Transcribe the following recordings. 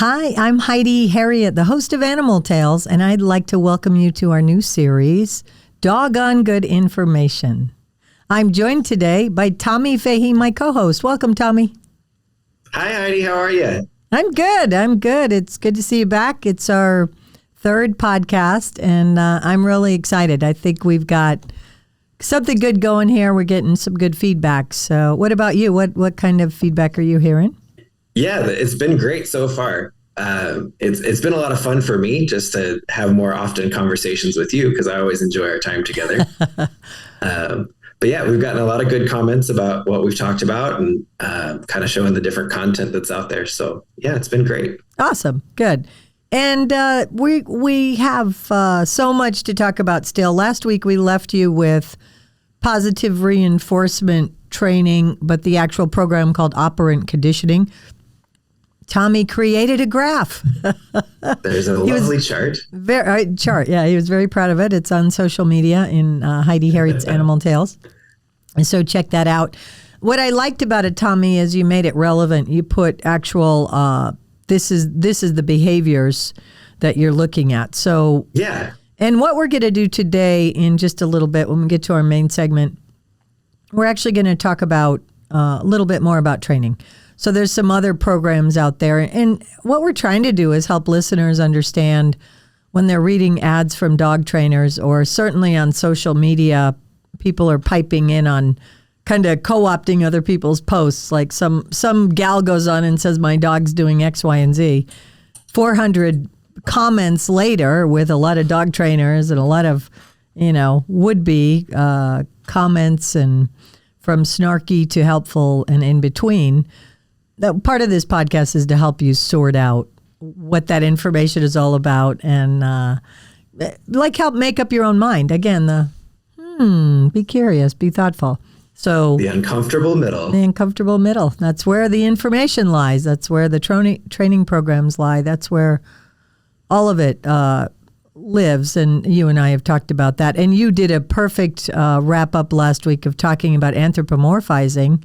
Hi, I'm Heidi Herriott, the host of Animal Tales, and I'd like to welcome you to our new series, Doggone Good Information. I'm joined today by Tommy Fahey, my co-host. Welcome, Tommy. Hi, Heidi. How are you? I'm good. It's good to see you back. It's our third podcast, and I'm really excited. I think we've got something good going here. We're getting some good feedback. So what about you? What kind of feedback are you hearing? Yeah, it's been great so far. It's been a lot of fun for me just to have more often conversations with you because I always enjoy our time together. But yeah, we've gotten a lot of good comments about what we've talked about and kind of showing the different content that's out there. So yeah, it's been great. Awesome. Good. And we have so much to talk about still. Last week, we left you with positive reinforcement training, but the actual program called Operant Conditioning. Tommy created a graph. There's a lovely chart. Chart, yeah. He was very proud of it. It's on social media in Heidi Herriott's Animal Tales. And so check that out. What I liked about it, Tommy, is you made it relevant. You put actual, this is the behaviors that you're looking at. So yeah. And what we're going to do today in just a little bit when we get to our main segment, we're actually going to talk about a little bit more about training. So there's some other programs out there. And what we're trying to do is help listeners understand when they're reading ads from dog trainers or certainly on social media, people are piping in on kind of co-opting other people's posts. Like some gal goes on and says, my dog's doing X, Y, and Z. 400 comments later with a lot of dog trainers and a lot of, would-be comments and from snarky to helpful and in between. Part of this podcast is to help you sort out what that information is all about and help make up your own mind. Again, be curious, be thoughtful. So the uncomfortable middle. The uncomfortable middle. That's where the information lies. That's where the training programs lie. That's where all of it lives. And you and I have talked about that. And you did a perfect wrap up last week of talking about anthropomorphizing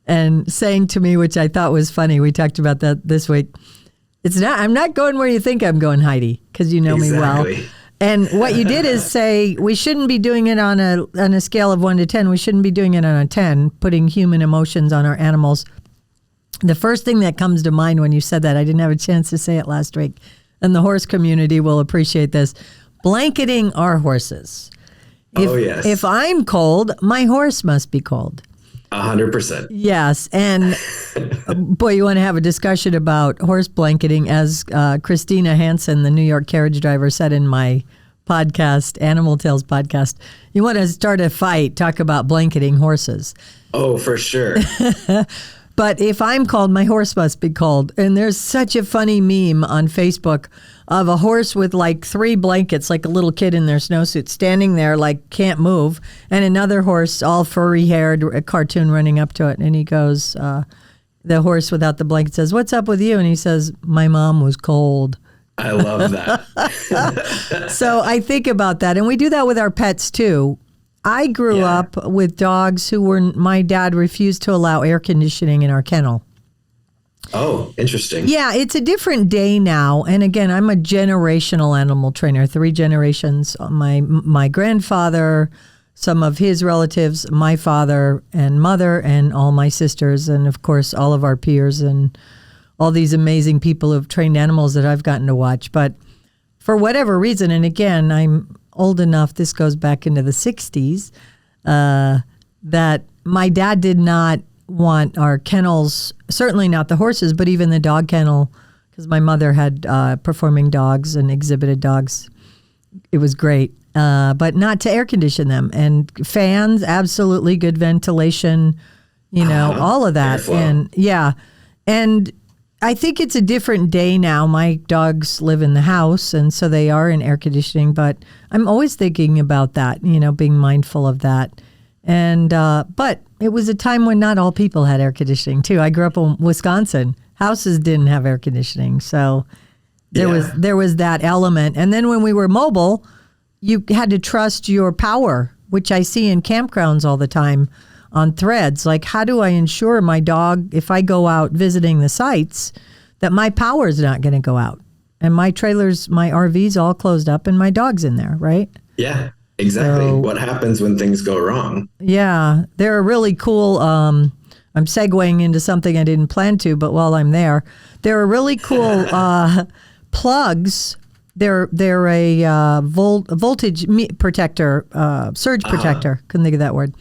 and saying to me, which I thought was funny, we talked about that this week, I'm not going where you think I'm going, Heidi, because you know exactly. me well. And what you did is say, we shouldn't be doing it on a scale of 1 to 10. We shouldn't be doing it on a 10, putting human emotions on our animals. The first thing that comes to mind when you said that, I didn't have a chance to say it last week, and the horse community will appreciate this, blanketing our horses. Yes. If I'm cold, my horse must be cold. 100%. Yes. And boy, you want to have a discussion about horse blanketing, as Christina Hansen, the New York carriage driver, said in my podcast, Animal Tales podcast. You want to start a fight, talk about blanketing horses. Oh, for sure. But if I'm cold, my horse must be cold. And there's such a funny meme on Facebook of a horse with like 3 blankets, like a little kid in their snowsuit, standing there like can't move, and another horse, all furry-haired, a cartoon running up to it. And he goes, the horse without the blanket says, "What's up with you?" And he says, "My mom was cold." I love that. So I think about that. And we do that with our pets too. I grew up with dogs my dad refused to allow air conditioning in our kennel. Oh, interesting. Yeah, it's a different day now. And again, I'm a generational animal trainer, 3 generations. My grandfather, some of his relatives, my father and mother, and all my sisters, and of course, all of our peers and all these amazing people who've trained animals that I've gotten to watch. But for whatever reason, and again, I'm old enough, this goes back into the 60s, that my dad did not want our kennels, certainly not the horses, but even the dog kennel, because my mother had performing dogs and exhibited dogs. It was great, but not to air condition them. And fans, absolutely good ventilation, all of that. Airflow. And I think it's a different day now. My dogs live in the house, and so they are in air conditioning, but I'm always thinking about that, being mindful of that. And but it was a time when not all people had air conditioning too. I grew up in Wisconsin. Houses didn't have air conditioning, so there was that element. And then when we were mobile, you had to trust your power, which I see in campgrounds all the time on threads. Like, how do I ensure my dog, if I go out visiting the sites, that my power is not going to go out. And my trailer's, my RV's all closed up and my dog's in there, right? Yeah, exactly. So, what happens when things go wrong? Yeah, they're a really cool, I'm segueing into something I didn't plan to, but while I'm there, they're a really cool plugs. They're a voltage protector, surge protector. Couldn't think of that word.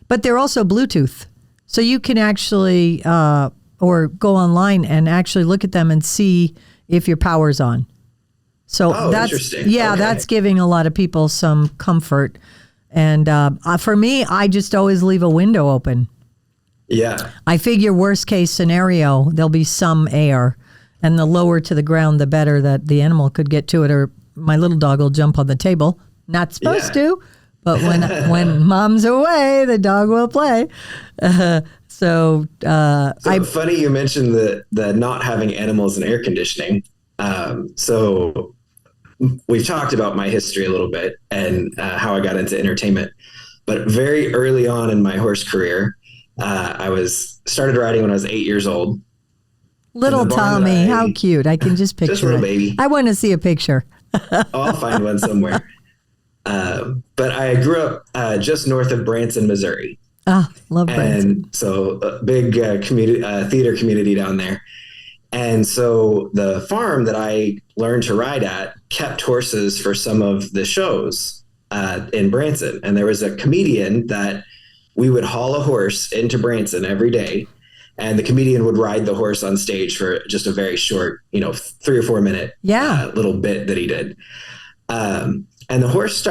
But they're also Bluetooth. So you can actually, or go online and actually look at them and see if your power's on. So that's, interesting. Yeah, that's giving a lot of people some comfort. And for me, I just always leave a window open. Yeah. I figure worst case scenario, there'll be some air. And the lower to the ground, the better that the animal could get to it, or my little dog will jump on the table. Not supposed to, but when mom's away, the dog will play. So funny you mentioned the not having animals and air conditioning. So we've talked about my history a little bit and how I got into entertainment. But very early on in my horse career, I started riding when I was 8 years old. Little Tommy, how cute. I can just picture just a little baby. I want to see a picture. I'll find one somewhere. But I grew up just north of Branson, Missouri. Oh, love Branson. And so a big theater community down there. And so the farm that I learned to ride at kept horses for some of the shows in Branson. And there was a comedian that we would haul a horse into Branson every day. And the comedian would ride the horse on stage for just a very short, 3 or 4 minute little bit that he did. And the horse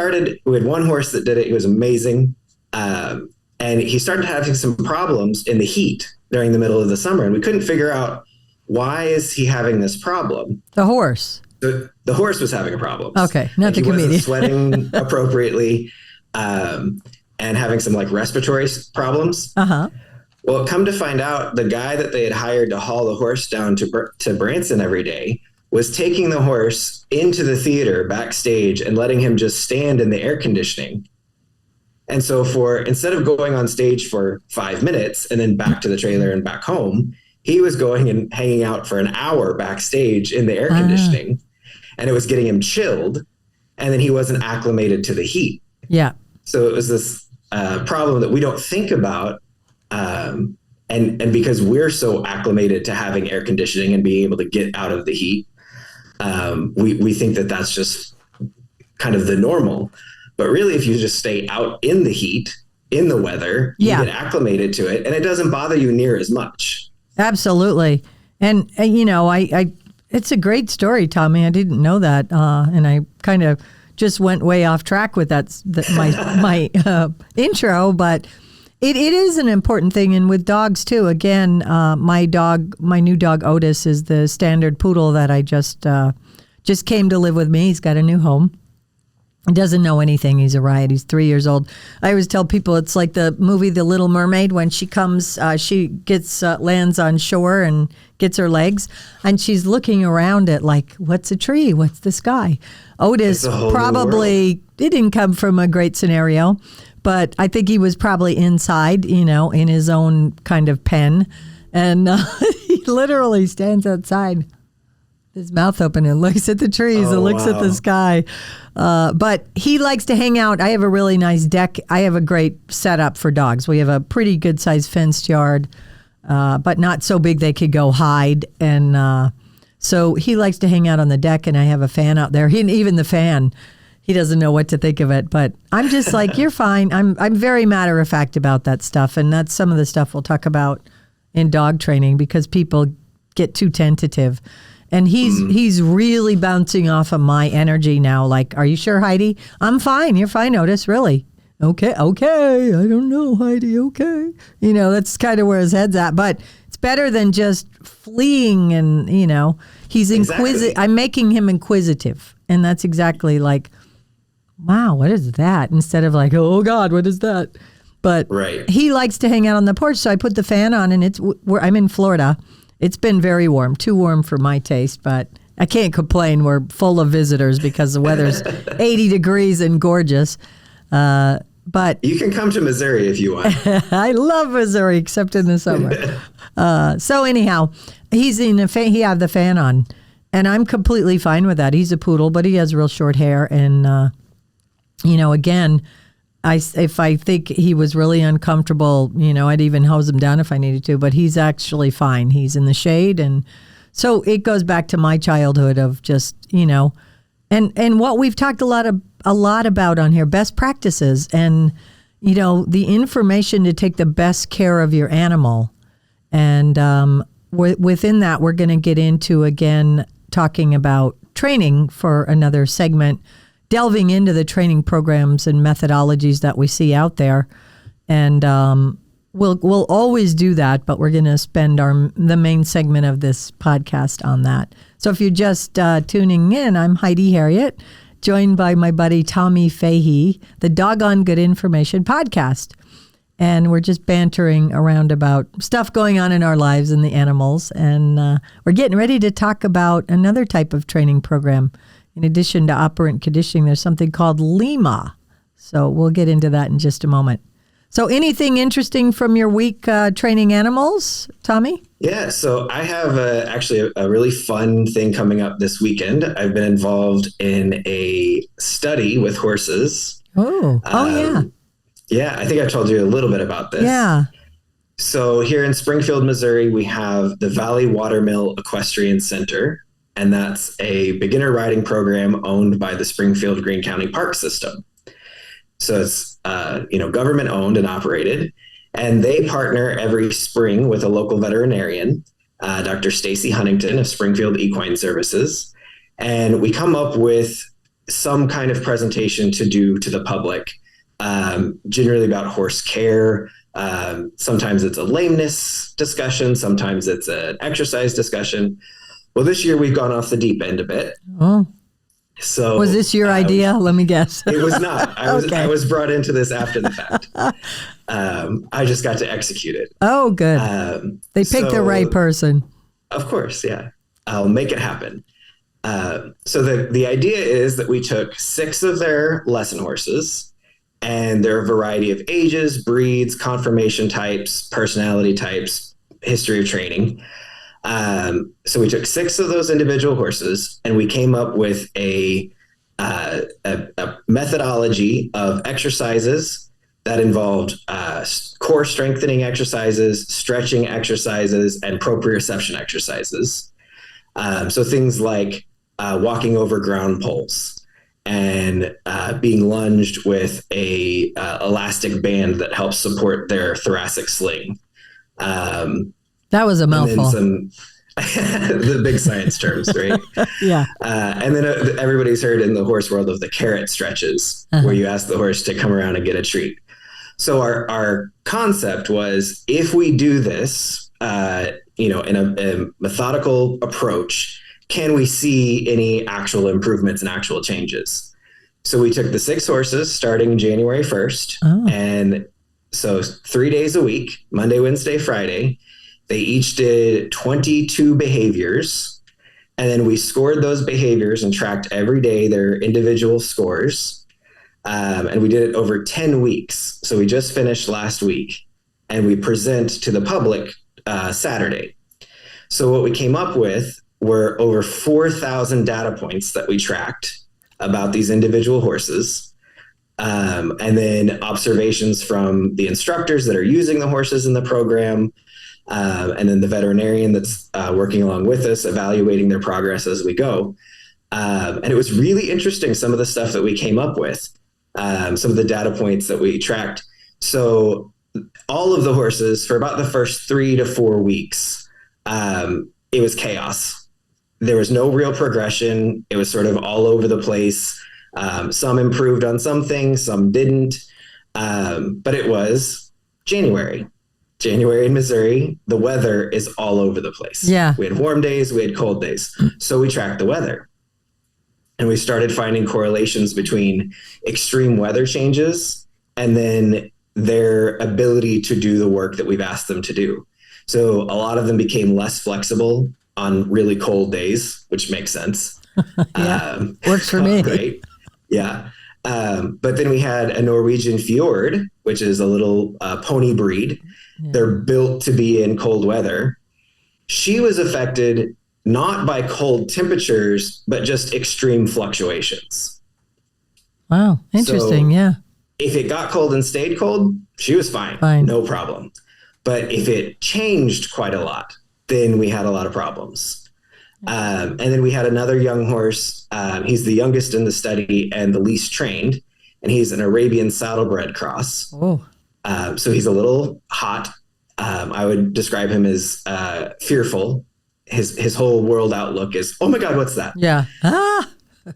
we had one horse that did it. He was amazing. And he started having some problems in the heat during the middle of the summer. And we couldn't figure out, why is he having this problem? The horse. The horse was having a problem. Okay, not the comedian. He wasn't sweating appropriately and having some respiratory problems. Uh-huh. Well, come to find out, the guy that they had hired to haul the horse down to Branson every day was taking the horse into the theater backstage and letting him just stand in the air conditioning. And so instead of going on stage for 5 minutes and then back to the trailer and back home, he was going and hanging out for an hour backstage in the air conditioning, and it was getting him chilled, and then he wasn't acclimated to the heat. Yeah. So it was this problem that we don't think about. And because we're so acclimated to having air conditioning and being able to get out of the heat, we think that that's just kind of the normal. But really, if you just stay out in the heat, in the weather, you get acclimated to it, and it doesn't bother you near as much. Absolutely. And it's a great story, Tommy. I didn't know that. And I kind of just went way off track with my intro, but it is an important thing. And with dogs too, again, my new dog Otis is the standard poodle that I just came to live with me. He's got a new home. He doesn't know anything. He's a riot. He's 3 years old. I always tell people it's like the movie The Little Mermaid. When she comes, she gets lands on shore and gets her legs, and she's looking around at what's a tree? What's the sky? Otis probably didn't come from a great scenario, but I think he was probably inside, in his own kind of pen, and he literally stands outside, his mouth open, and looks at the trees and looks at the sky. But he likes to hang out. I have a really nice deck. I have a great setup for dogs. We have a pretty good sized fenced yard, but not so big they could go hide. And so he likes to hang out on the deck, and I have a fan out there. Even the fan, he doesn't know what to think of it. But I'm just like, you're fine. I'm very matter of fact about that stuff. And that's some of the stuff we'll talk about in dog training, because people get too tentative. And he's really bouncing off of my energy now. Like, are you sure, Heidi? I'm fine. You're fine, Otis. Really? Okay. I don't know, Heidi. Okay. That's kind of where his head's at. But it's better than just fleeing and, he's inquisitive. I'm making him inquisitive. And that's exactly like, wow, what is that? Instead of like, oh, God, what is that? But he likes to hang out on the porch. So I put the fan on, and I'm in Florida. It's been very warm, too warm for my taste, but I can't complain. We're full of visitors because the weather's 80 degrees and gorgeous. But you can come to Missouri if you want. I love Missouri, except in the summer. So anyhow, he had the fan on, and I'm completely fine with that. He's a poodle, but he has real short hair, and again, if I think he was really uncomfortable, I'd even hose him down if I needed to. But he's actually fine. He's in the shade, and so it goes back to my childhood of just and what we've talked a lot about on here, best practices, and the information to take the best care of your animal. And within that, we're going to get into, again, talking about training for another segment, delving into the training programs and methodologies that we see out there. And we'll always do that, but we're going to spend the main segment of this podcast on that. So if you're just tuning in, I'm Heidi Herriott, joined by my buddy Tommy Fahey, the Doggone Good Information podcast. And we're just bantering around about stuff going on in our lives and the animals. And we're getting ready to talk about another type of training program. In addition to operant conditioning, there's something called LIMA. So we'll get into that in just a moment. So anything interesting from your week training animals, Tommy? Yeah, so I have actually a really fun thing coming up this weekend. I've been involved in a study with horses. Yeah. Yeah, I think I told you a little bit about this. Yeah. So here in Springfield, Missouri, we have the Valley Watermill Equestrian Center, and that's a beginner riding program owned by the Springfield Greene County Park System. So it's government owned and operated, and they partner every spring with a local veterinarian, Dr. Stacy Huntington of Springfield Equine Services, and we come up with some kind of presentation to do to the public, generally about horse care. Sometimes it's a lameness discussion, sometimes it's an exercise discussion. Well, this year we've gone off the deep end a bit. Oh. So was this your idea? Let me guess. It was not. Okay. I was brought into this after the fact. I just got to execute it. Oh, good. They picked the right person. Of course, yeah. I'll make it happen. So the idea is that we took 6 of their lesson horses, and they're a variety of ages, breeds, conformation types, personality types, history of training. So we took 6 of those individual horses, and we came up with a methodology of exercises that involved core strengthening exercises, stretching exercises, and proprioception exercises. So things like walking over ground poles and being lunged with a elastic band that helps support their thoracic sling. That was a mouthful. The big science terms, right? Yeah. And then everybody's heard in the horse world of the carrot stretches, where you ask the horse to come around and get a treat. So our concept was, if we do this, in a methodical approach, can we see any actual improvements and actual changes? So we took the 6 horses starting January 1st. And so 3 days a week, Monday, Wednesday, Friday. They each did 22 behaviors, and then we scored those behaviors and tracked every day their individual scores. And we did it over 10 weeks. So we just finished last week, and we present to the public Saturday. So what we came up with were over 4,000 data points that we tracked about these individual horses. And then observations from the instructors that are using the horses in the program, and then the veterinarian that's working along with us, evaluating their progress as we go. And it was really interesting, some of the stuff that we came up with, some of the data points that we tracked. So all of the horses, for about the first 3 to 4 weeks, it was chaos. There was no real progression. It was sort of all over the place. Some improved on some things, some didn't. But it was January in Missouri. The weather is all over the place. Yeah. We had warm days, we had cold days. So we tracked the weather. And we started finding correlations between extreme weather changes and then their ability to do the work that we've asked them to do. So a lot of them became less flexible on really cold days, which makes sense. Yeah, works for me. Right? Yeah. But then we had a Norwegian Fjord, which is a little pony breed. Yeah. They're built to be in cold weather. She was affected not by cold temperatures, but just extreme fluctuations. Wow. Interesting. So, yeah. If it got cold and stayed cold, she was fine. No problem. But if it changed quite a lot, then we had a lot of problems. And then we had another young horse. He's the youngest in the study and the least trained. And he's an Arabian saddlebred cross. Oh. So he's a little hot. I would describe him as fearful. His whole world outlook is, oh my God, what's that? Yeah. Ah.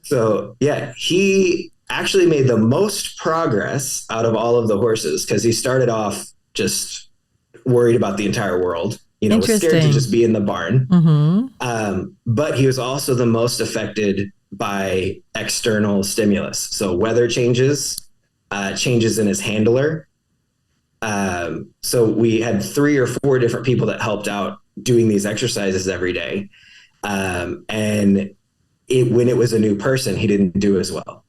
So yeah, he actually made the most progress out of all of the horses because he started off just worried about the entire world. Was scared to just be in the barn. Mm-hmm. But he was also the most affected by external stimulus. So weather changes, changes in his handler. So we had 3 or 4 different people that helped out doing these exercises every day. And when it was a new person, he didn't do as well.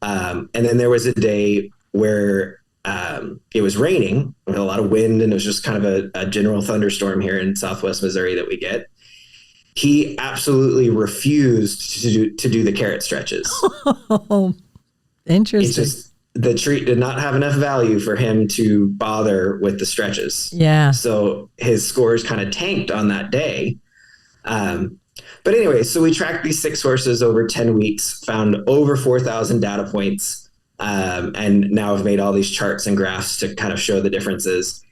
And then there was a day where it was raining with a lot of wind, and it was just kind of a general thunderstorm here in Southwest Missouri that we get. He absolutely refused to do the carrot stretches. Oh, interesting. It's just the treat did not have enough value for him to bother with the stretches. Yeah. So his scores kind of tanked on that day. But anyway, so we tracked these 6 horses over 10 weeks, found over 4,000 data points. And now I've made all these charts and graphs to kind of show the differences.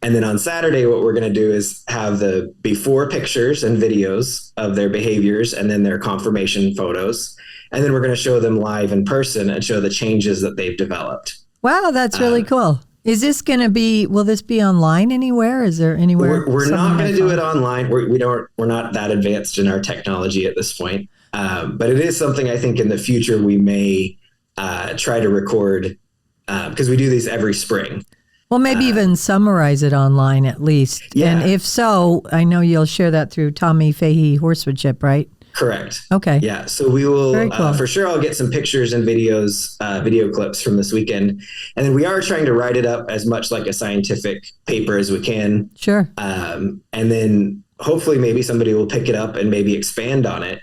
And then on Saturday, what we're going to do is have the before pictures and videos of their behaviors and then their confirmation photos. And then we're going to show them live in person and show the changes that they've developed. Wow, that's really cool. Is this going to be, will this be online anywhere? Is there anywhere? We're not going to do it online. We're not that advanced in our technology at this point. But it is something I think in the future we may try to record because we do these every spring. Well, maybe even summarize it online at least. Yeah. And if so, I know you'll share that through Tommy Fahey Horsemanship, right? Correct. Okay. Yeah. So we will, cool. For sure, I'll get some pictures and videos, video clips from this weekend. And then we are trying to write it up as much like a scientific paper as we can. Sure. And then hopefully maybe somebody will pick it up and maybe expand on it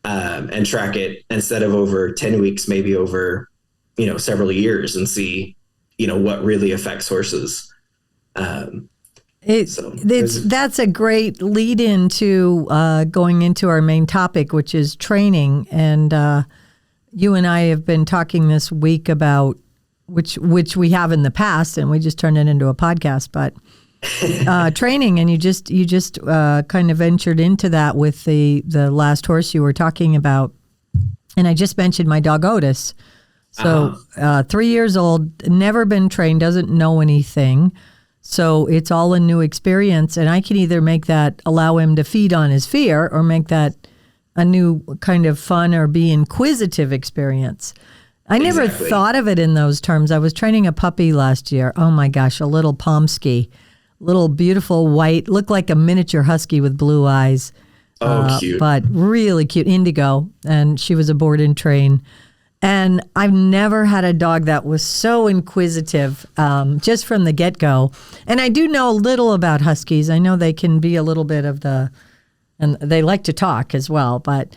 and track it instead of over 10 weeks, maybe over, several years and see, what really affects horses. That's a great lead into going into our main topic, which is training. And you and I have been talking this week about which we have in the past, and we just turned it into a podcast. But training, and you just kind of ventured into that with the last horse you were talking about. And I just mentioned my dog Otis. So 3 years old, never been trained, doesn't know anything. So it's all a new experience, and I can either allow him to feed on his fear, or make that a new kind of fun or be inquisitive experience. I never thought of it in those terms. I was training a puppy last year. Oh my gosh, a little Pomsky, little beautiful white, looked like a miniature husky with blue eyes. Oh, cute. But really cute, indigo, and she was a board and train. And I've never had a dog that was so inquisitive just from the get-go. And I do know a little about huskies. I know they can be a little bit of and they like to talk as well. But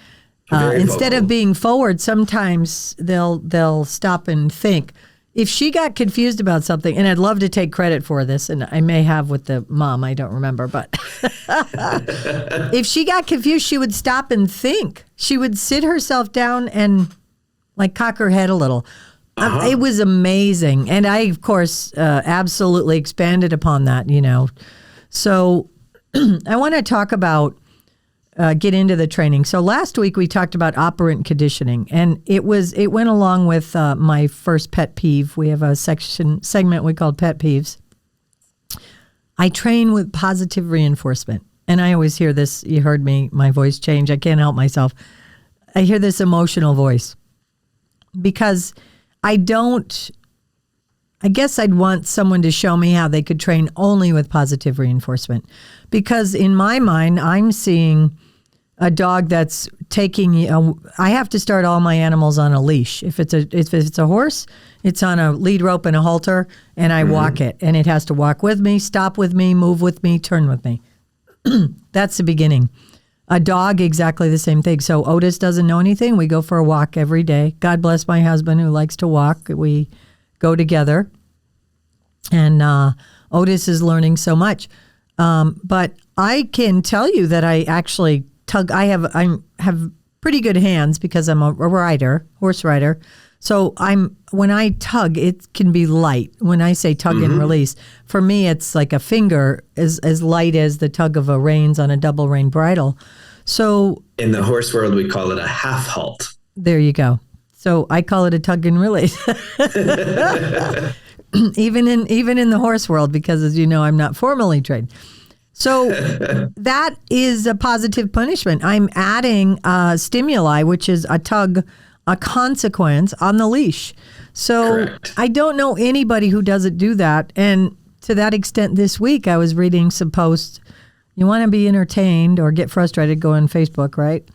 instead of being forward, sometimes they'll stop and think. If she got confused about something, and I'd love to take credit for this, and I may have with the mom, I don't remember, but if she got confused, she would stop and think. She would sit herself down and cock her head a little. It was amazing. And I, of course, absolutely expanded upon that, So I want to talk about, get into the training. So last week we talked about operant conditioning, and it went along with my first pet peeve. We have a segment we call Pet Peeves. I train with positive reinforcement. And I always hear this, you heard my voice change. I can't help myself. I hear this emotional voice. Because I guess I'd want someone to show me how they could train only with positive reinforcement. Because in my mind, I'm seeing a dog that's taking, I have to start all my animals on a leash. If it's a horse, it's on a lead rope and a halter, and I walk it, and it has to walk with me, stop with me, move with me, turn with me. That's the beginning. A dog, exactly the same thing. So Otis doesn't know anything. We go for a walk every day. God bless my husband who likes to walk. We go together, and Otis is learning so much. But I can tell you that I actually tug. I have pretty good hands because I'm a horse rider. So when I tug, it can be light. When I say tug and release, for me, it's like a finger as light as the tug of a reins on a double rein bridle. So in the horse world, we call it a half halt. There you go. So I call it a tug and release. even in the horse world, because as you know, I'm not formally trained. So that is a positive punishment. I'm adding stimuli, which is a tug, a consequence on the leash. So correct. I don't know anybody who doesn't do that. And to that extent, this week I was reading some posts. You want to be entertained or get frustrated, go on Facebook, right?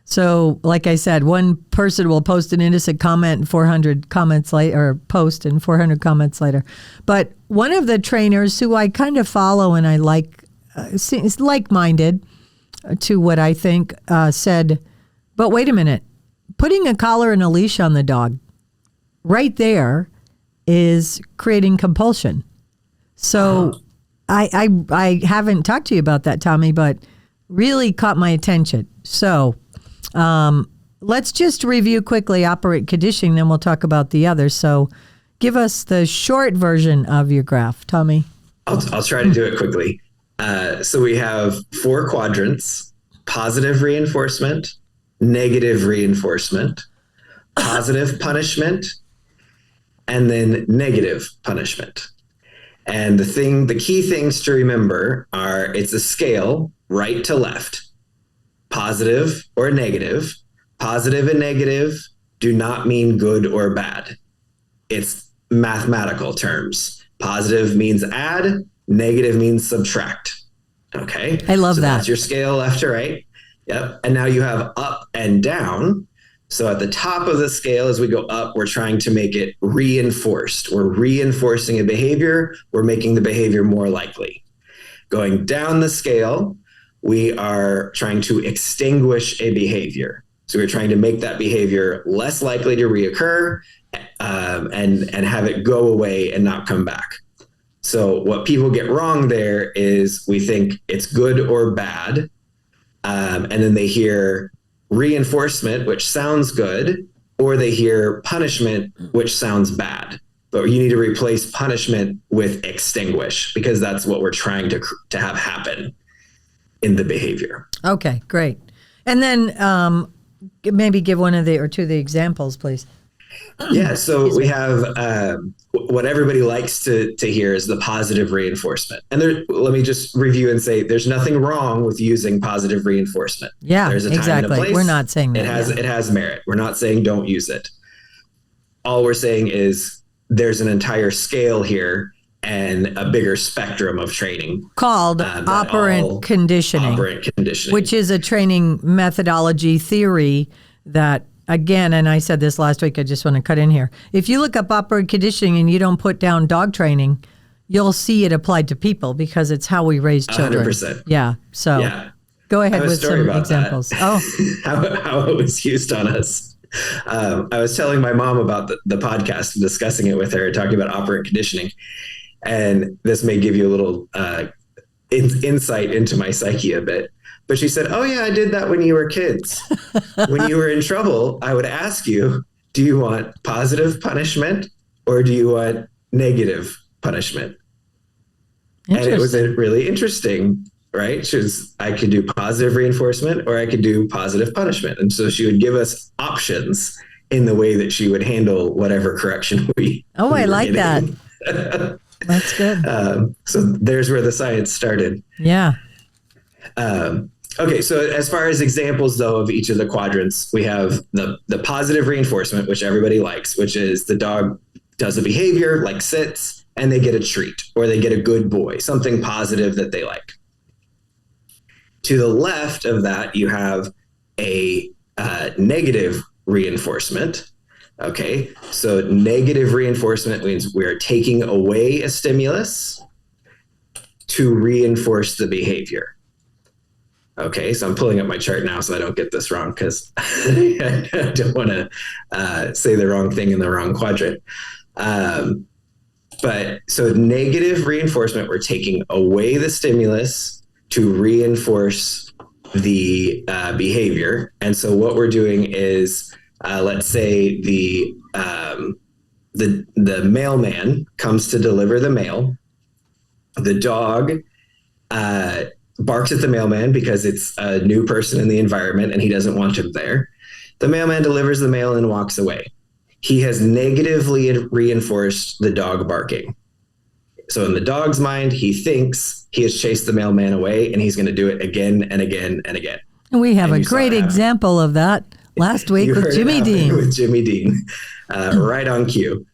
So like I said, one person will post an innocent comment and 400 comments later, or post and 400 comments later. But one of the trainers who I kind of follow and I like, is like-minded to what I think, said, but wait a minute, putting a collar and a leash on the dog right there is creating compulsion. So I haven't talked to you about that, Tommy, but really caught my attention. So let's just review quickly operant conditioning, then we'll talk about the others. So give us the short version of your graph, Tommy. I'll try to do it quickly. So we have 4 quadrants: positive reinforcement, negative reinforcement, positive punishment, and then negative punishment. And the key things to remember are it's a scale right to left, positive or negative. Positive and negative do not mean good or bad. It's mathematical terms. Positive means add, negative means subtract. Okay. I love that. That's your scale left to right. Yep. And now you have up and down. So at the top of the scale, as we go up, we're trying to make it reinforced. We're reinforcing a behavior. We're making the behavior more likely. Going down the scale, we are trying to extinguish a behavior. So we're trying to make that behavior less likely to reoccur and have it go away and not come back. So what people get wrong there is we think it's good or bad. And then they hear reinforcement, which sounds good, or they hear punishment, which sounds bad. But you need to replace punishment with extinguish, because that's what we're trying to have happen in the behavior. Okay, great. And then maybe give one of the or two of the examples, please. Yeah, so we have what everybody likes to hear is the positive reinforcement. And let me just review and say there's nothing wrong with using positive reinforcement. Yeah, there's a time exactly. and a place. We're not saying that. It has merit. We're not saying don't use it. All we're saying is there's an entire scale here and a bigger spectrum of training called operant conditioning. Operant conditioning, which is a training methodology theory that, again, and I said this last week, I just want to cut in here. If you look up operant conditioning and you don't put down dog training, you'll see it applied to people because it's how we raise children. 100%. Yeah. So go ahead with some examples. That. How it was used on us. I was telling my mom about the podcast and discussing it with her, talking about operant conditioning. And this may give you a little insight into my psyche a bit. But she said, oh, yeah, I did that when you were kids. When you were in trouble, I would ask you, do you want positive punishment or do you want negative punishment? And it was really interesting, right? I could do positive reinforcement or I could do positive punishment. And so she would give us options in the way that she would handle whatever correction we I like hitting. That. That's good. So there's where the science started. Yeah. Okay, so as far as examples, though, of each of the quadrants, we have the positive reinforcement, which everybody likes, which is the dog does a behavior like sits and they get a treat or they get a good boy, something positive that they like. To the left of that, you have a negative reinforcement. Okay, so negative reinforcement means we're taking away a stimulus to reinforce the behavior. Okay, so I'm pulling up my chart now so I don't get this wrong, because I don't want to say the wrong thing in the wrong quadrant. But so negative reinforcement, we're taking away the stimulus to reinforce the behavior. And so what we're doing is, let's say the mailman comes to deliver the mail. The dog barks at the mailman because it's a new person in the environment and he doesn't want him there. The mailman delivers the mail and walks away. He has negatively reinforced the dog barking. So in the dog's mind, he thinks he has chased the mailman away, and he's going to do it again and again and again. We have a great example of that last week with Jimmy Dean. With Jimmy Dean, right on cue.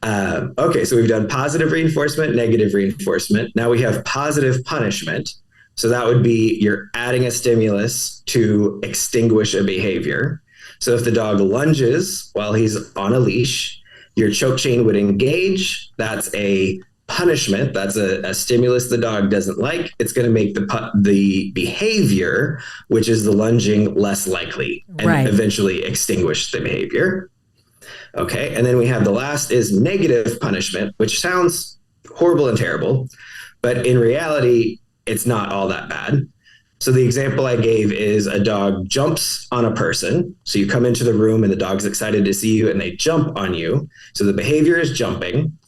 Okay, so we've done positive reinforcement, negative reinforcement. Now we have positive punishment. So that would be you're adding a stimulus to extinguish a behavior. So if the dog lunges while he's on a leash, your choke chain would engage. That's a punishment. That's a stimulus the dog doesn't like. It's going to make the behavior, which is the lunging, less likely, and eventually extinguish the behavior. Okay, and then we have the last is negative punishment, which sounds horrible and terrible, but in reality, it's not all that bad. So the example I gave is a dog jumps on a person. So you come into the room and the dog's excited to see you and they jump on you. So the behavior is jumping.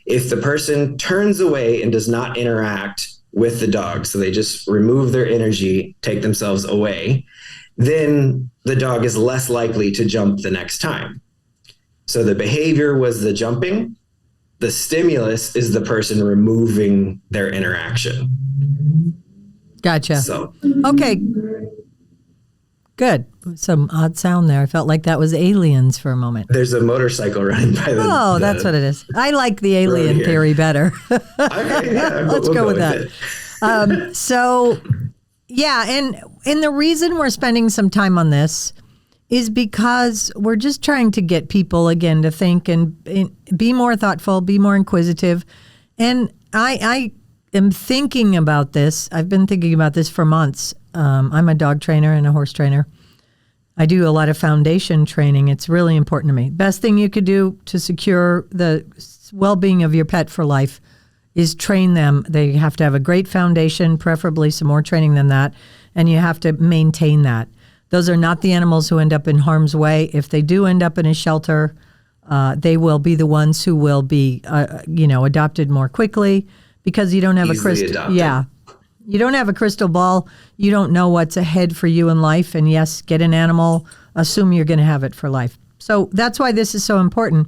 If the person turns away and does not interact with the dog, so they just remove their energy, take themselves away, then the dog is less likely to jump the next time. So the behavior was the jumping. The stimulus is the person removing their interaction. Gotcha. So, okay. Good. Some odd sound there. I felt like that was aliens for a moment. There's a motorcycle running by the... Oh, that's what it is. I like the alien theory better. Okay, yeah, Let's go with that. So, yeah, and the reason we're spending some time on this is because we're just trying to get people, again, to think and be more thoughtful, be more inquisitive. And I am thinking about this. I've been thinking about this for months. I'm a dog trainer and a horse trainer. I do a lot of foundation training. It's really important to me. Best thing you could do to secure the well-being of your pet for life is train them. They have to have a great foundation, preferably some more training than that, and you have to maintain that. Those are not the animals who end up in harm's way. If they do end up in a shelter, they will be the ones who will be, adopted more quickly because you don't have a crystal. Yeah, you don't have a crystal ball. You don't know what's ahead for you in life. And yes, get an animal. Assume you're going to have it for life. So that's why this is so important.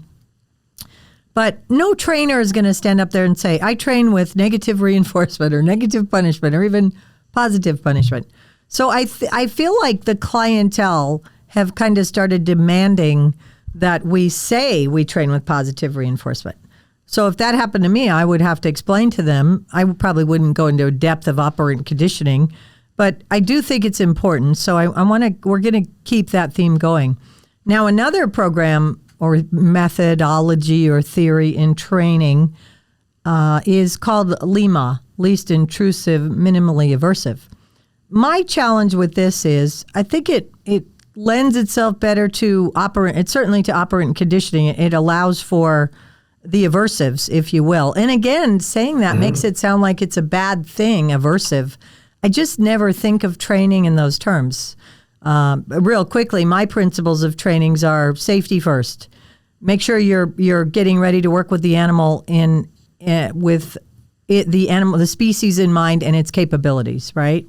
But no trainer is going to stand up there and say, I train with negative reinforcement or negative punishment or even positive punishment. So I feel like the clientele have kind of started demanding that we say we train with positive reinforcement. So if that happened to me, I would have to explain to them. I probably wouldn't go into a depth of operant conditioning, but I do think it's important. So we're going to keep that theme going. Now, another program or methodology or theory in training is called LIMA, least intrusive, minimally aversive. My challenge with this is I think it lends itself better to operant. It's certainly to operant conditioning. It allows for the aversives, if you will. And again, saying that makes it sound like it's a bad thing, aversive. I just never think of training in those terms. Real quickly, my principles of trainings are safety first. Make sure you're getting ready to work with the animal with the species in mind and its capabilities, right?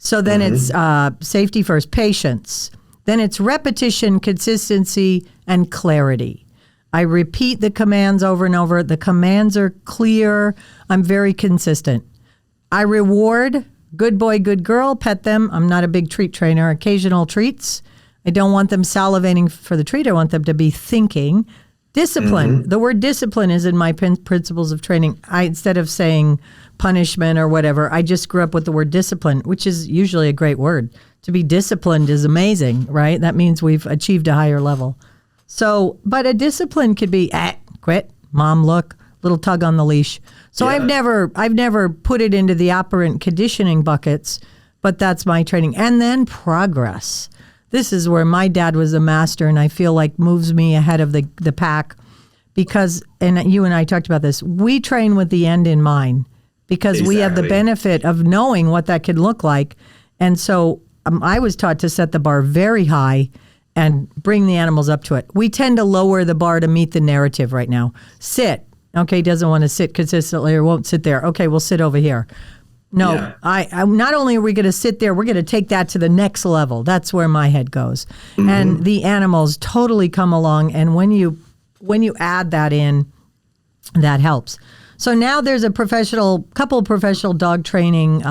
So then it's safety first, patience. Then it's repetition, consistency, and clarity. I repeat the commands over and over. The commands are clear. I'm very consistent. I reward, good boy, good girl, pet them. I'm not a big treat trainer. Occasional treats. I don't want them salivating for the treat. I want them to be thinking. Discipline. The word discipline is in my principles of training. Instead of saying punishment or whatever, I just grew up with the word discipline, which is usually a great word. To be disciplined is amazing, right? That means we've achieved a higher level. So, but a discipline could be, quit, mom, look, little tug on the leash. So I've never put it into the operant conditioning buckets, but that's my training. And then progress. This is where my dad was a master, and I feel like moves me ahead of the pack because, and you and I talked about this, we train with the end in mind because we have the benefit of knowing what that could look like. And so I was taught to set the bar very high and bring the animals up to it. We tend to lower the bar to meet the narrative right now. Sit. Okay, doesn't want to sit consistently or won't sit there. Okay, we'll sit over here. No, I not only are we going to sit there, we're going to take that to the next level. That's where my head goes. And the animals totally come along. And when you add that in, that helps. So now there's a couple of professional dog training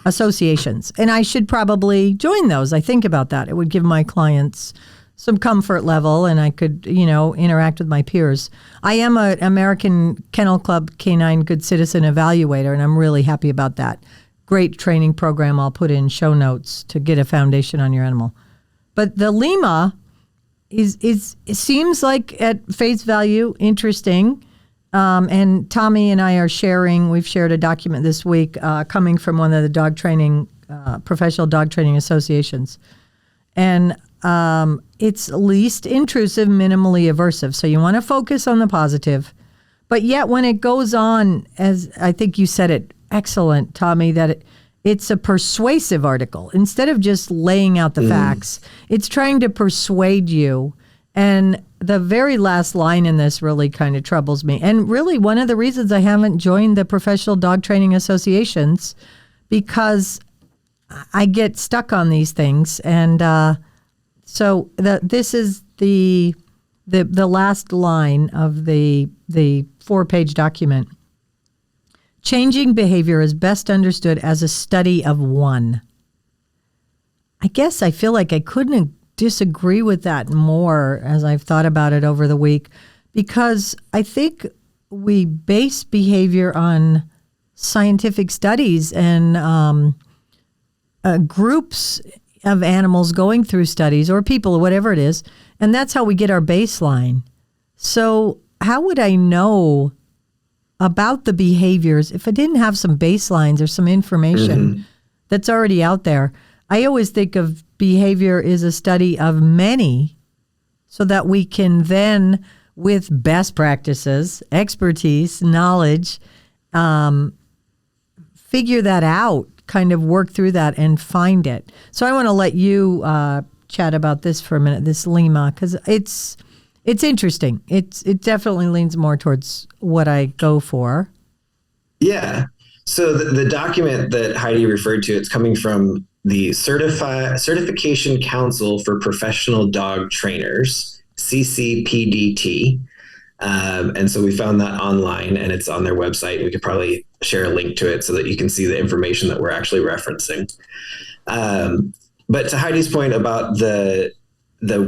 associations. And I should probably join those. I think about that. It would give my clients some comfort level, and I could, interact with my peers. I am an American Kennel Club Canine Good Citizen Evaluator, and I'm really happy about that. Great training program I'll put in show notes to get a foundation on your animal. But the LIMA it seems like at face value interesting. And Tommy and I we've shared a document this week coming from one of the professional dog training associations. And it's least intrusive, minimally aversive. So you want to focus on the positive. But yet when it goes on, as I think you said it excellent, Tommy, that it's a persuasive article. Instead of just laying out the facts, it's trying to persuade you. And the very last line in this really kind of troubles me. And really one of the reasons I haven't joined the professional dog training associations, because I get stuck on these things. And so this is the last line of the 4-page document. Changing behavior is best understood as a study of one. I guess I feel like I couldn't disagree with that more as I've thought about it over the week, because I think we base behavior on scientific studies and groups of animals going through studies or people or whatever it is. And that's how we get our baseline. So how would I know about the behaviors if I didn't have some baselines or some information that's already out there? I always think of behavior as a study of many so that we can then, with best practices, expertise, knowledge, figure that out, kind of work through that and find it. So I want to let you chat about this for a minute, this LIMA, because it's interesting. It definitely leans more towards what I go for. Yeah. So the document that Heidi referred to, it's coming from the Certification Council for Professional Dog Trainers, CCPDT. And so we found that online and it's on their website. We could probably share a link to it so that you can see the information that we're actually referencing. But to Heidi's point about the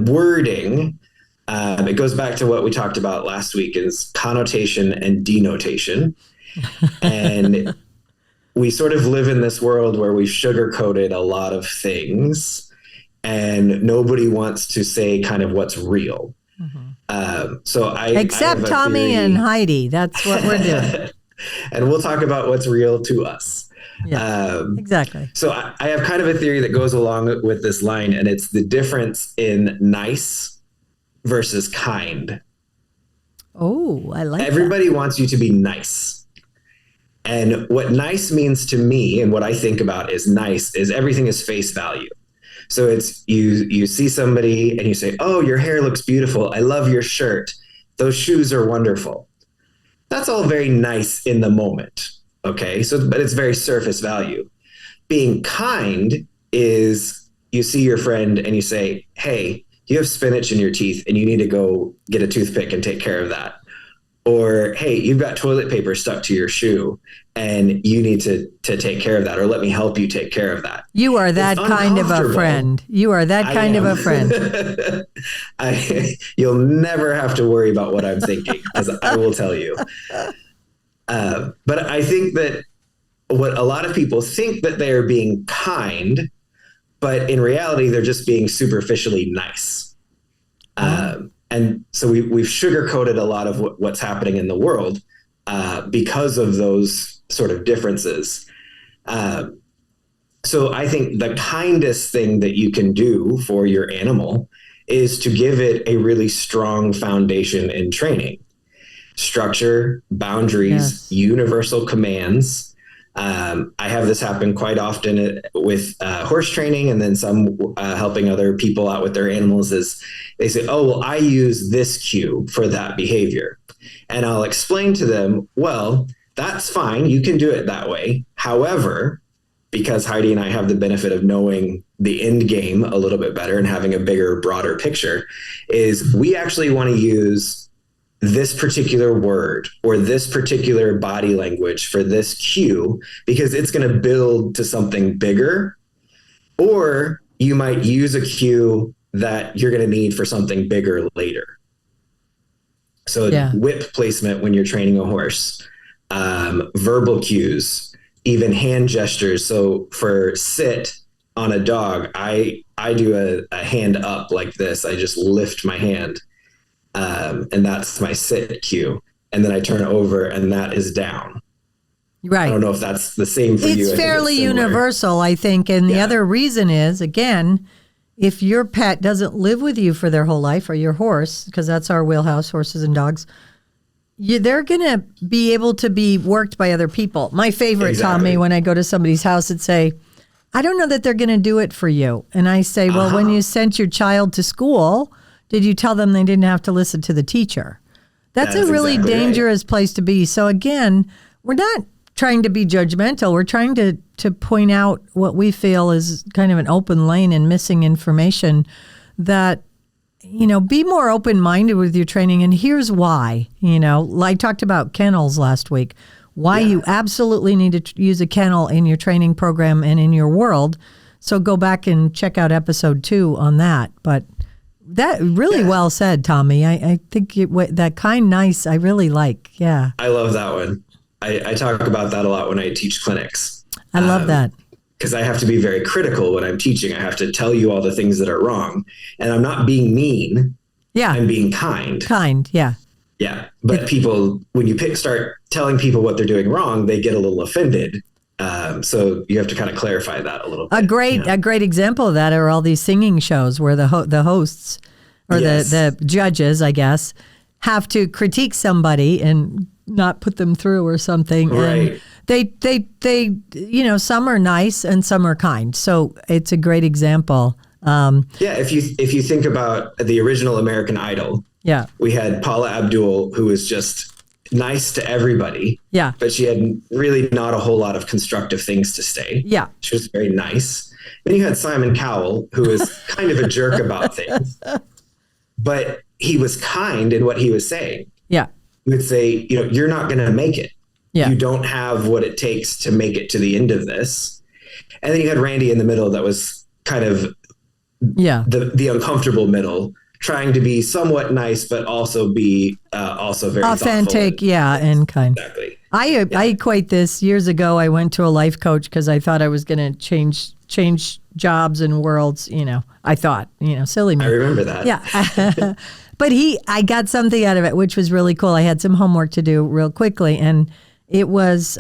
wording, it goes back to what we talked about last week, is connotation and denotation. And we sort of live in this world where we've sugar-coated a lot of things and nobody wants to say kind of what's real. Except Tommy and Heidi. That's what we're doing. And we'll talk about what's real to us. Yeah, exactly. So I have kind of a theory that goes along with this line, and it's the difference in nice versus kind. Oh, I like Everybody wants you to be nice. And what nice means to me, and what I think about is nice, is everything is face value. So it's you see somebody and you say, "Oh, your hair looks beautiful. I love your shirt. Those shoes are wonderful." That's all very nice in the moment. Okay. But it's very surface value. Being kind is you see your friend and you say, "Hey, you have spinach in your teeth and you need to go get a toothpick and take care of that." Or, hey, you've got toilet paper stuck to your shoe and you need to take care of that, or let me help you take care of that. You are that kind of a friend. You are that kind of a friend. You'll never have to worry about what I'm thinking, because I will tell you. But I think that what a lot of people think that they're being kind, but in reality, they're just being superficially nice. And so we've sugarcoated a lot of what's happening in the world because of those sort of differences. So I think the kindest thing that you can do for your animal is to give it a really strong foundation in training. Structure, boundaries, universal commands. I have this happen quite often with horse training, and then some helping other people out with their animals is they say, oh, well, I use this cue for that behavior. And I'll explain to them, well, that's fine. You can do it that way. However, because Heidi and I have the benefit of knowing the end game a little bit better and having a bigger, broader picture, is we actually want to use this particular word or this particular body language for this cue, because it's going to build to something bigger. Or you might use a cue that you're going to need for something bigger later. So whip placement when you're training a horse, verbal cues, even hand gestures. So for sit on a dog, I do a hand up like this. I just lift my hand. And that's my sit cue. And then I turn over and that is down. Right. I don't know if that's the same for you. It's fairly universal, I think. And the other reason is, again, if your pet doesn't live with you for their whole life, or your horse, because that's our wheelhouse, horses and dogs, they're going to be able to be worked by other people. My favorite, Tommy, when I go to somebody's house and say, I don't know that they're going to do it for you. And I say, well, when you sent your child to school, did you tell them they didn't have to listen to the teacher? That's a really dangerous place to be. So again, we're not trying to be judgmental. We're trying to point out what we feel is kind of an open lane and missing information, that, be more open-minded with your training. And here's why. I talked about kennels last week, why you absolutely need to use a kennel in your training program and in your world. So go back and check out episode 2 on that. But that really well said, Tommy. I think that kind, nice, I really like. Yeah. I love that one. I talk about that a lot when I teach clinics. I love that. Because I have to be very critical when I'm teaching. I have to tell you all the things that are wrong. And I'm not being mean. Yeah. I'm being kind. Kind, yeah. Yeah. But people, when you start telling people what they're doing wrong, they get a little offended. So you have to kind of clarify that a little bit. A great example of that are all these singing shows where the hosts or the judges, I guess, have to critique somebody and not put them through or something. Right. And they some are nice and some are kind. So it's a great example. If you think about the original American Idol, we had Paula Abdul, who was just nice to everybody. Yeah. But she had really not a whole lot of constructive things to say. Yeah. She was very nice. Then you had Simon Cowell, who was kind of a jerk about things. But he was kind in what he was saying. Yeah. He would say, you're not going to make it. Yeah. You don't have what it takes to make it to the end of this. And then you had Randy in the middle that was kind of the uncomfortable middle, trying to be somewhat nice, but also be also very authentic, and kind. Exactly. I equate this. Years ago, I went to a life coach because I thought I was going to change jobs and worlds. I thought, silly me. I remember that. Yeah. But I got something out of it, which was really cool. I had some homework to do real quickly, and it was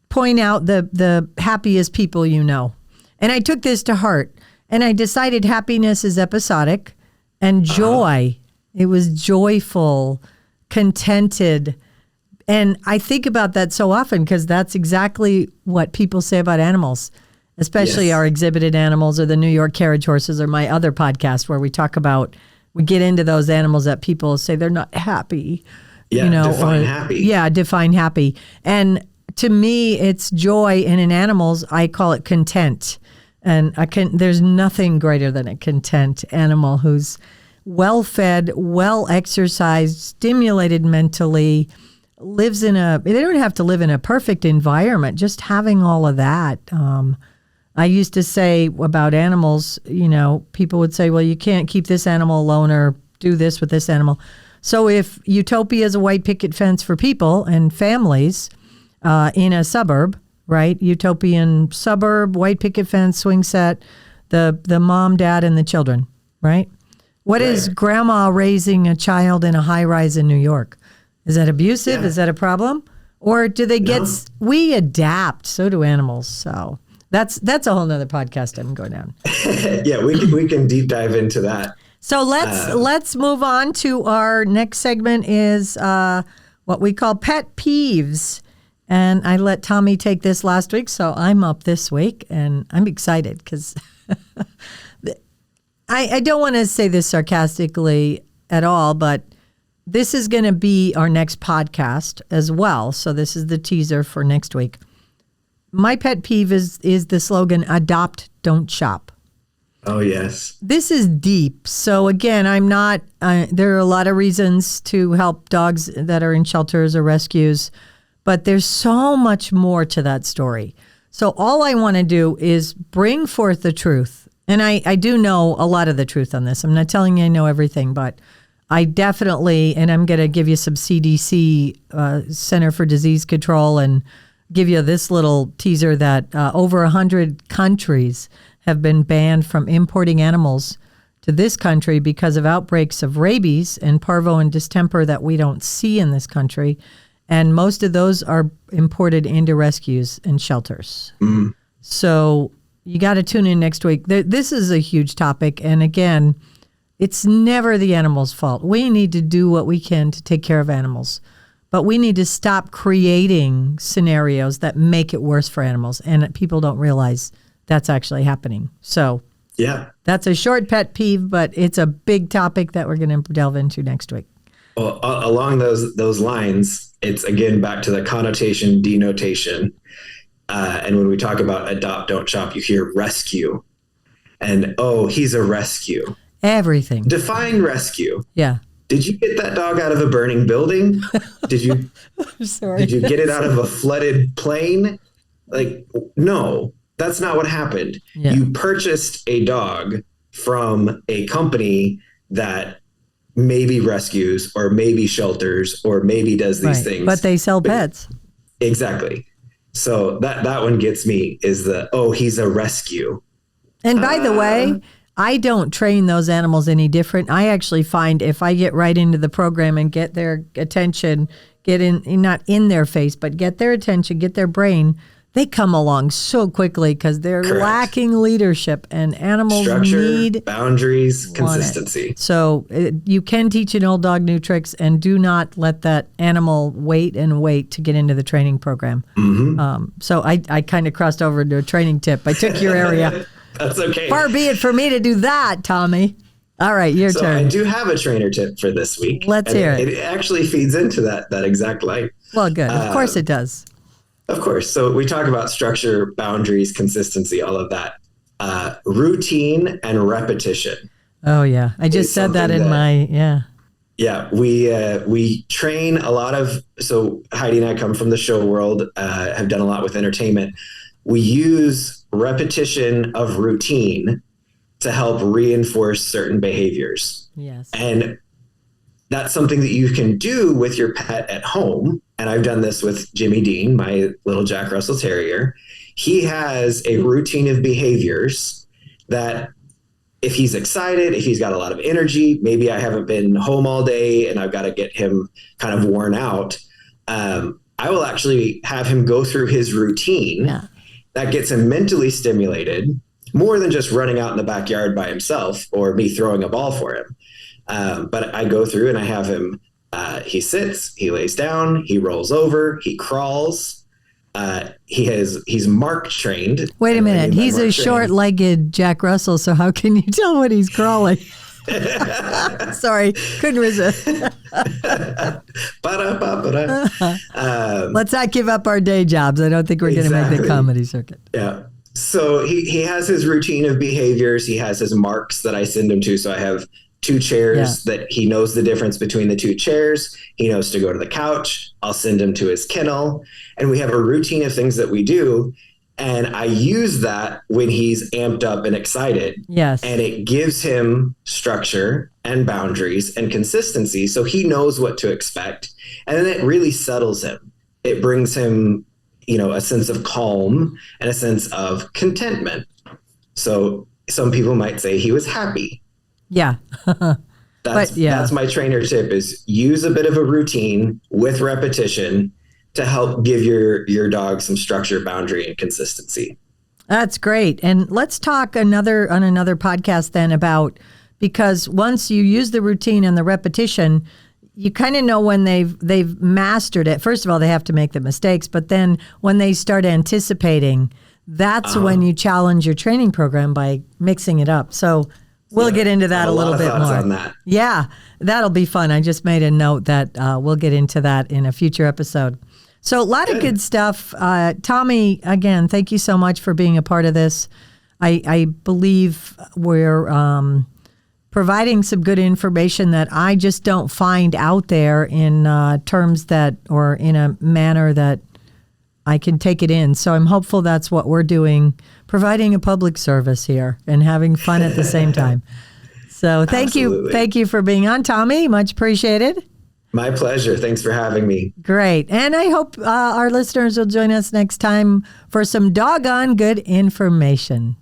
point out the happiest people you know. And I took this to heart, and I decided happiness is episodic. And joy, it was joyful, contented. And I think about that so often because that's exactly what people say about animals, especially our exhibited animals or the New York carriage horses or my other podcast where we get into those animals that people say they're not happy. Yeah, define happy. Yeah, define happy. And to me, it's joy. And in animals, I call it content. And there's nothing greater than a content animal who's well fed, well exercised, stimulated mentally, they don't have to live in a perfect environment, just having all of that. I used to say about animals, people would say, well, you can't keep this animal alone or do this with this animal. So if utopia is a white picket fence for people and families in a suburb, right? Utopian suburb, white picket fence, swing set, the mom, dad, and the children, right? What is grandma raising a child in a high rise in New York? Is that abusive? Yeah. Is that a problem? Or do they get, we adapt, so do animals. So that's a whole nother podcast I'm going down. Yeah, we can deep dive into that. So let's move on to our next segment is what we call pet peeves. And I let Tommy take this last week, so I'm up this week, and I'm excited because I don't want to say this sarcastically at all, but this is going to be our next podcast as well. So this is the teaser for next week. My pet peeve is the slogan, adopt, don't shop. Oh, yes. This is deep. So again, there are a lot of reasons to help dogs that are in shelters or rescues, but there's so much more to that story. So all I want to do is bring forth the truth. And I do know a lot of the truth on this. I'm not telling you I know everything, but I definitely, and I'm going to give you some CDC, Center for Disease Control, and give you this little teaser that over 100 countries have been banned from importing animals to this country because of outbreaks of rabies and parvo and distemper that we don't see in this country. And most of those are imported into rescues and shelters. Mm. So you got to tune in next week. This is a huge topic. And again, it's never the animal's fault. We need to do what we can to take care of animals. But we need to stop creating scenarios that make it worse for animals. And people don't realize that's actually happening. So yeah, that's a short pet peeve, but it's a big topic that we're going to delve into next week. Well, along those lines, it's again back to the connotation, denotation. And when we talk about adopt, don't shop, you hear rescue. And, oh, he's a rescue. Everything. Define rescue. Yeah. Did you get that dog out of a burning building? Did you get it out of a flooded plane? Like, no, that's not what happened. Yeah. You purchased a dog from a company that maybe rescues or maybe shelters or maybe does these things. But they sell pets. Exactly. So that one gets me is he's a rescue. And by the way, I don't train those animals any different. I actually find if I get right into the program and get their attention, not in their face, but get their attention, get their brain, they come along so quickly because they're lacking leadership, and animals structure, need boundaries, consistency. So you can teach an old dog new tricks, and do not let that animal wait to get into the training program. Mm-hmm. So I kind of crossed over into a training tip. I took your area. That's okay. Far be it for me to do that, Tommy. All right, your turn. I do have a trainer tip for this week. Let's hear it. It actually feeds into that exact line. Well, good. Of course it does. Of course. So we talk about structure, boundaries, consistency, all of that. Routine and repetition. Oh, yeah. I just said that in Yeah, we train a lot of, so Heidi and I come from the show world, have done a lot with entertainment. We use repetition of routine to help reinforce certain behaviors. Yes. And that's something that you can do with your pet at home. And I've done this with Jimmy Dean, my little Jack Russell Terrier. He has a routine of behaviors that if he's excited, if he's got a lot of energy, maybe I haven't been home all day and I've got to get him kind of worn out. I will actually have him go through his routine. Yeah. That gets him mentally stimulated more than just running out in the backyard by himself or me throwing a ball for him. But I go through and I have him, he sits, he lays down, he rolls over, he crawls. He's mark trained. Wait a minute. He's a short-legged Jack Russell. So how can you tell when he's crawling? Sorry, couldn't resist. Let's not give up our day jobs. I don't think we're going to make the comedy circuit. Yeah. So he has his routine of behaviors. He has his marks that I send him to. So I have two chairs that he knows the difference between the two chairs. He knows to go to the couch. I'll send him to his kennel. And we have a routine of things that we do. And I use that when he's amped up and excited. Yes. And it gives him structure and boundaries and consistency, so he knows what to expect. And then it really settles him. It brings him, a sense of calm and a sense of contentment. So some people might say he was happy. Yeah. That's my trainer tip, is use a bit of a routine with repetition to help give your dog some structure, boundary, and consistency. That's great. And let's talk on another podcast then about, because once you use the routine and the repetition, you kind of know when they've mastered it. First of all, they have to make the mistakes, but then when they start anticipating, that's when you challenge your training program by mixing it up. So we'll get into that a little bit more. On that. Yeah, that'll be fun. I just made a note that we'll get into that in a future episode. So a lot of good stuff. Tommy, again, thank you so much for being a part of this. I believe we're providing some good information that I just don't find out there in terms that, or in a manner that I can take it in. So I'm hopeful that's what we're doing, providing a public service here and having fun at the same time. So thank you. Thank you for being on, Tommy. Much appreciated. My pleasure. Thanks for having me. Great. And I hope our listeners will join us next time for some doggone good information.